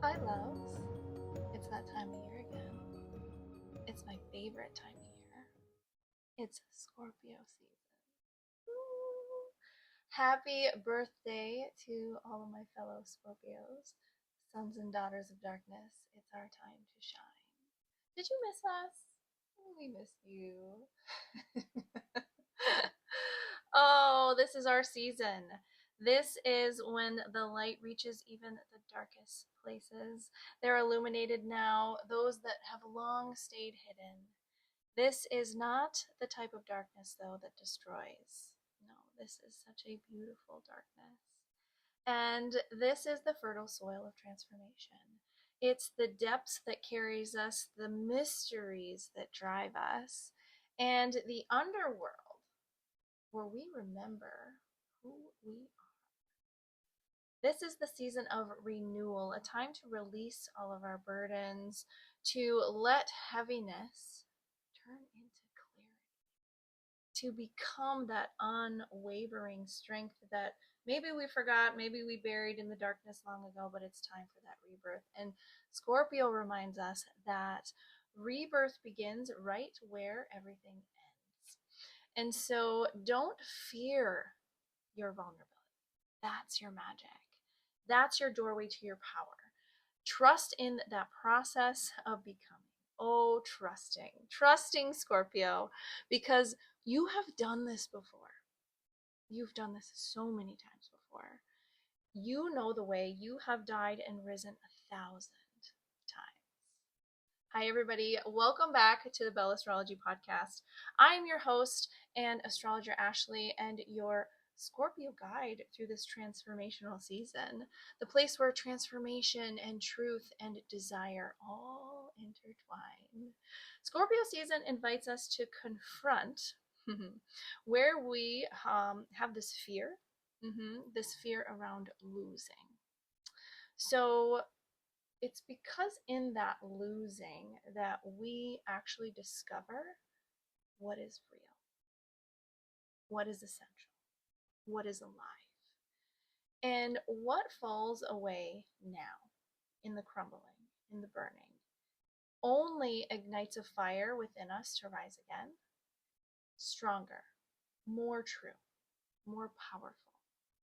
Hi, loves. It's that time of year again. It's my favorite time of year. It's Scorpio season. Woo! Happy birthday to all of my fellow Scorpios, sons and daughters of darkness. It's our time to shine. Did you miss us? We missed you. Oh, this is our season. This is when the light reaches even the darkest places. They're illuminated now, those that have long stayed hidden. This is not the type of darkness, though, that destroys. No, this is such a beautiful darkness. And this is the fertile soil of transformation. It's the depths that carries us, the mysteries that drive us, and the underworld where we remember who we are. This is the season of renewal, a time to release all of our burdens, to let heaviness turn into clarity, to become that unwavering strength that maybe we forgot, maybe we buried in the darkness long ago, but it's time for that rebirth. And Scorpio reminds us that rebirth begins right where everything ends. And so don't fear your vulnerability. That's your magic. That's your doorway to your power. Trust in that process of becoming. Oh, trusting Scorpio, because you have done this before. You've done this so many times before. You know the way. You have died and risen 1,000 times. Hi, everybody. Welcome back to the Bell Astrology Podcast. I'm your host and astrologer, Ashley, and your Scorpio guide through this transformational season, the place where transformation and truth and desire all intertwine. Scorpio season invites us to confront where we have this fear, this fear around losing. So it's because in that losing that we actually discover what is real, what is essential, what is alive, and what falls away now in the crumbling, in the burning, only ignites a fire within us to rise again, stronger, more true, more powerful.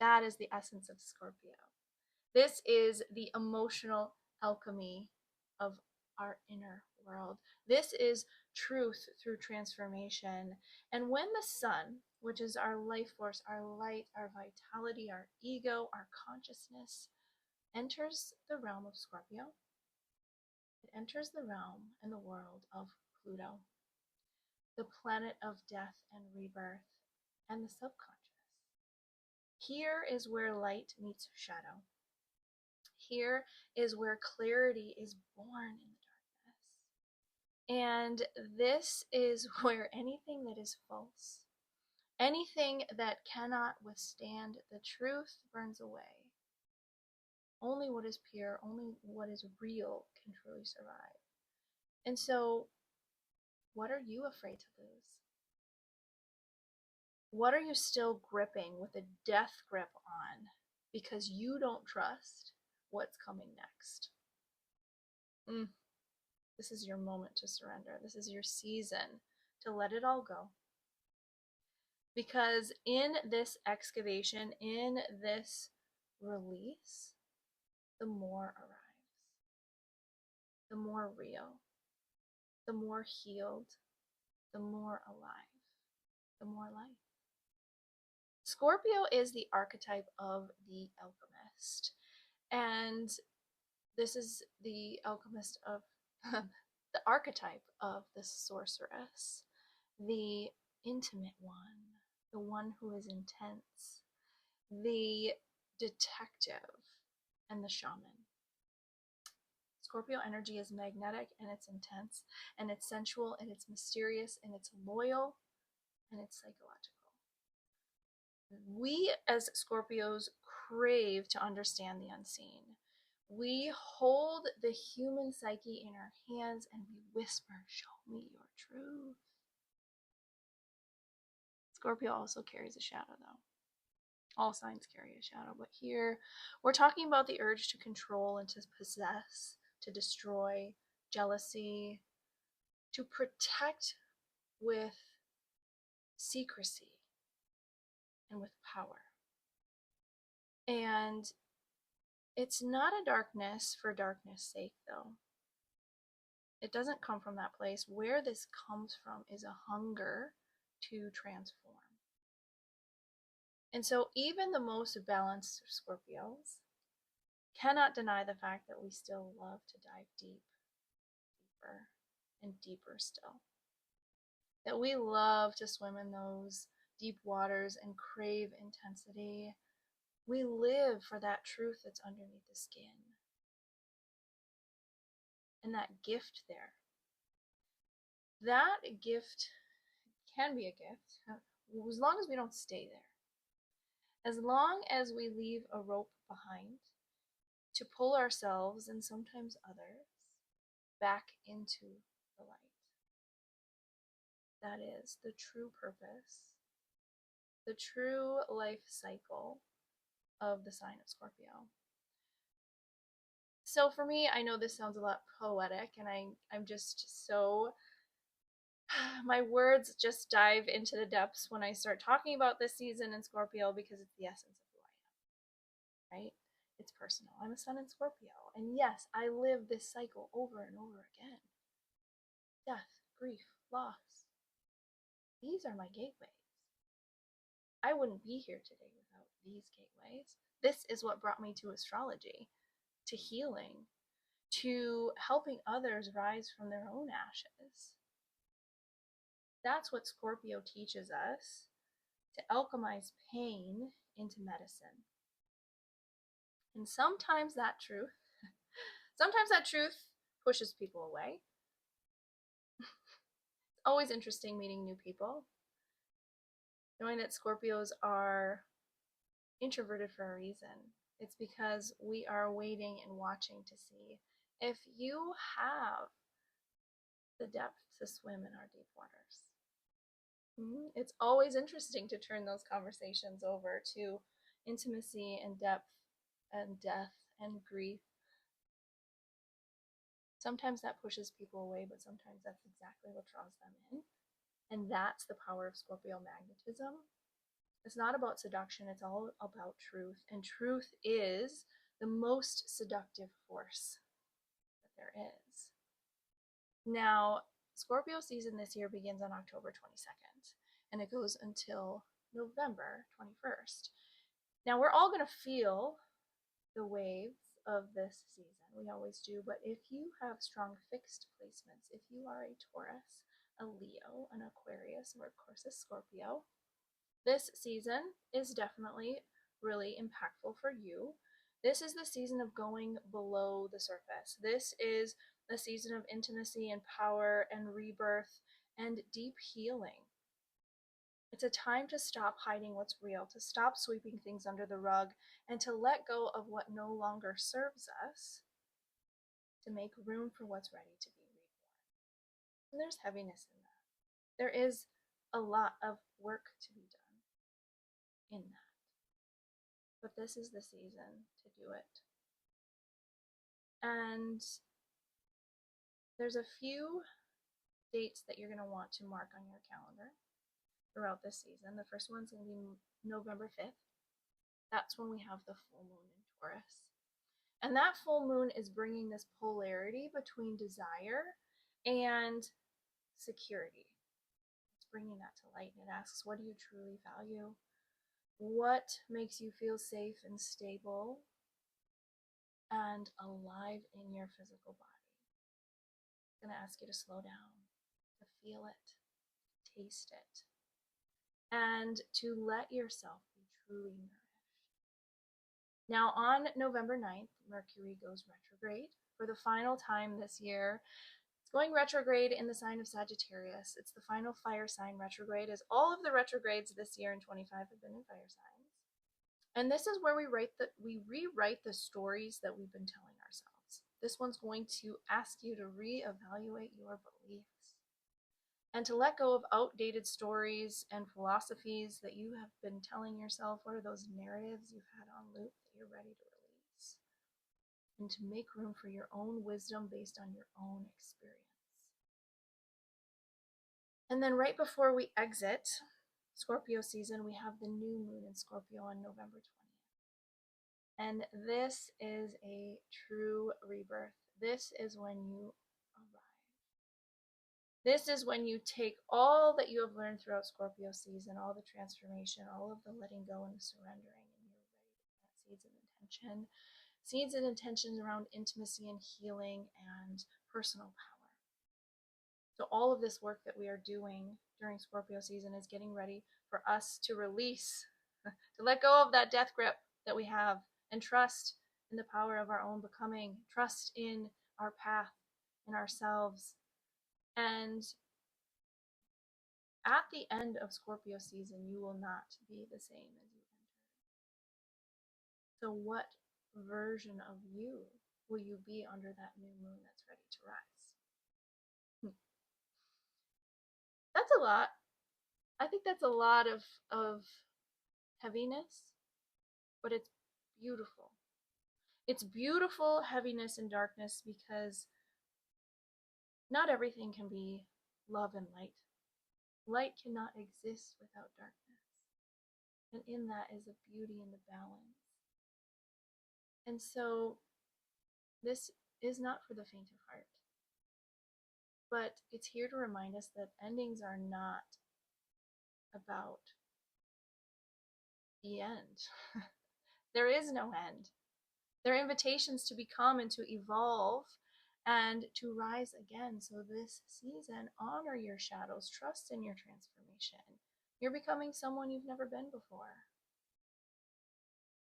That is the essence of Scorpio. This is the emotional alchemy of our inner world. This is truth through transformation. And when the sun, which is our life force, our light, our vitality, our ego, our consciousness, enters the realm of Scorpio, it enters the realm and the world of Pluto, the planet of death and rebirth, and the subconscious. Here is where light meets shadow. Here is where clarity is born in the darkness. And this is where anything that is false, anything that cannot withstand the truth, burns away. Only what is pure, only what is real can truly survive. And so, what are you afraid to lose? What are you still gripping with a death grip on because you don't trust what's coming next? This is your moment to surrender. This is your season to let it all go. Because in this excavation, in this release, the more arrives, the more real, the more healed, the more alive, the more life. Scorpio is the archetype of the alchemist. And this is the alchemist of the archetype of the sorceress, the intimate one, the one who is intense, the detective, and the shaman. Scorpio energy is magnetic and it's intense and it's sensual and it's mysterious and it's loyal and it's psychological. We as Scorpios crave to understand the unseen. We hold the human psyche in our hands and we whisper, "Show me your truth." Scorpio also carries a shadow, though. All signs carry a shadow, but here we're talking about the urge to control and to possess, to destroy, jealousy, to protect with secrecy and with power. And it's not a darkness for darkness' sake, though. It doesn't come from that place. Where this comes from is a hunger to transform. And so even the most balanced Scorpios cannot deny the fact that we still love to dive deeper, and deeper still. That we love to swim in those deep waters and crave intensity. We live for that truth that's underneath the skin. And that gift there. That gift can be a gift as long as we don't stay there. As long as we leave a rope behind to pull ourselves and sometimes others back into the light. That is the true purpose, the true life cycle of the sign of Scorpio. So for me, I know this sounds a lot poetic, and I'm just so, my words just dive into the depths when I start talking about this season in Scorpio, because it's the essence of who I am, right? It's personal. I'm a sun in Scorpio, and yes, I live this cycle over and over again. Death, grief, loss. These are my gateways. I wouldn't be here today without these gateways. This is what brought me to astrology, to healing, to helping others rise from their own ashes. That's what Scorpio teaches us, to alchemize pain into medicine. And sometimes that truth pushes people away. It's always interesting meeting new people. Knowing that Scorpios are introverted for a reason. It's because we are waiting and watching to see if you have the depth to swim in our deep waters. It's always interesting to turn those conversations over to intimacy and depth and death and grief. Sometimes that pushes people away, but sometimes that's exactly what draws them in. And that's the power of Scorpio magnetism. It's not about seduction, it's all about truth. And truth is the most seductive force that there is. Now, Scorpio season this year begins on October 22nd, and it goes until November 21st. Now, we're all going to feel the waves of this season. We always do. But if you have strong fixed placements, if you are a Taurus, a Leo, an Aquarius, or of course a Scorpio, this season is definitely really impactful for you. This is the season of going below the surface. This is a season of intimacy and power and rebirth and deep healing. It's a time to stop hiding what's real, to stop sweeping things under the rug, and to let go of what no longer serves us, to make room for what's ready to be reborn. And there's heaviness in that. There is a lot of work to be done in that. But this is the season to do it. And there's a few dates that you're going to want to mark on your calendar throughout this season. The first one's going to be November 5th. That's when we have the full moon in Taurus. And that full moon is bringing this polarity between desire and security. It's bringing that to light, and it asks, what do you truly value? What makes you feel safe and stable and alive in your physical body? It's going to ask you to slow down, to feel it, to taste it, and to let yourself be truly nourished. Now, on November 9th, Mercury goes retrograde for the final time this year. It's going retrograde in the sign of Sagittarius. It's the final fire sign retrograde, as all of the retrogrades this year in 25 have been in fire signs. And this is where we rewrite the stories that we've been telling ourselves. This one's going to ask you to reevaluate your beliefs. and to let go of outdated stories and philosophies that you have been telling yourself. What are those narratives you've had on loop that you're ready to release? And to make room for your own wisdom based on your own experience. And then right before we exit Scorpio season, we have the new moon in Scorpio on November 20th. And this is a true rebirth. This is when you arrive. This is when you take all that you have learned throughout Scorpio season, all the transformation, all of the letting go and the surrendering, and you're ready to plant seeds of intention. Seeds and intentions around intimacy and healing and personal power. So all of this work that we are doing during Scorpio season is getting ready for us to release, to let go of that death grip that we have, and trust in the power of our own becoming, trust in our path, in ourselves. And at the end of Scorpio season, you will not be the same as you entered. So what version of you will you be under that new moon that's ready to rise? That's a lot. I think that's a lot of heaviness, but it's beautiful. It's beautiful heaviness and darkness, because not everything can be love and light. Light cannot exist without darkness. And in that is a beauty and the balance. And so this is not for the faint of heart. But it's here to remind us that endings are not about the end. There is no end. They're invitations to become and to evolve and to rise again. So this season, honor your shadows, trust in your transformation. You're becoming someone you've never been before.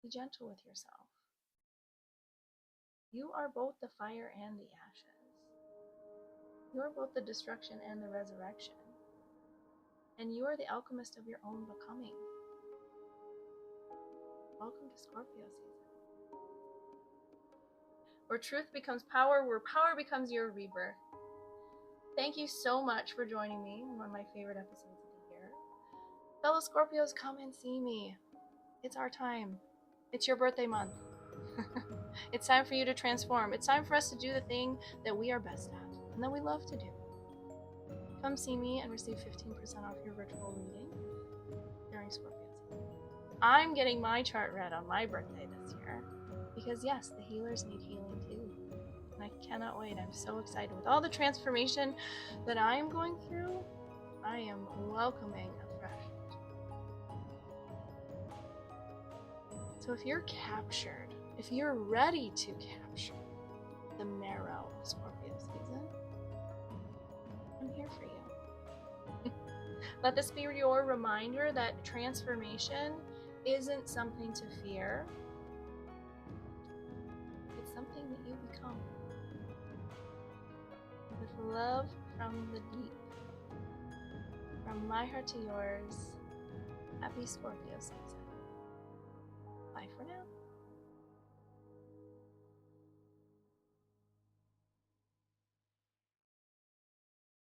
Be gentle with yourself. You are both the fire and the ashes. You are both the destruction and the resurrection. And you are the alchemist of your own becoming. Welcome to Scorpio season, where truth becomes power, where power becomes your rebirth. Thank you so much for joining me in one of my favorite episodes of the year. Fellow Scorpios, come and see me. It's our time. It's your birthday month. It's time for you to transform. It's time for us to do the thing that we are best at and that we love to do. Come see me and receive 15% off your virtual reading during Scorpio season. I'm getting my chart read on my birthday this year because, yes, the healers need healing too. And I cannot wait. I'm so excited. With all the transformation that I am going through, I am welcoming a fresh. So if you're captured, if you're ready to capture the marrow of Scorpio season, I'm here for you. Let this be your reminder that transformation isn't something to fear. It's something that you become. With love from the deep, from my heart to yours, happy Scorpio season. Bye for now.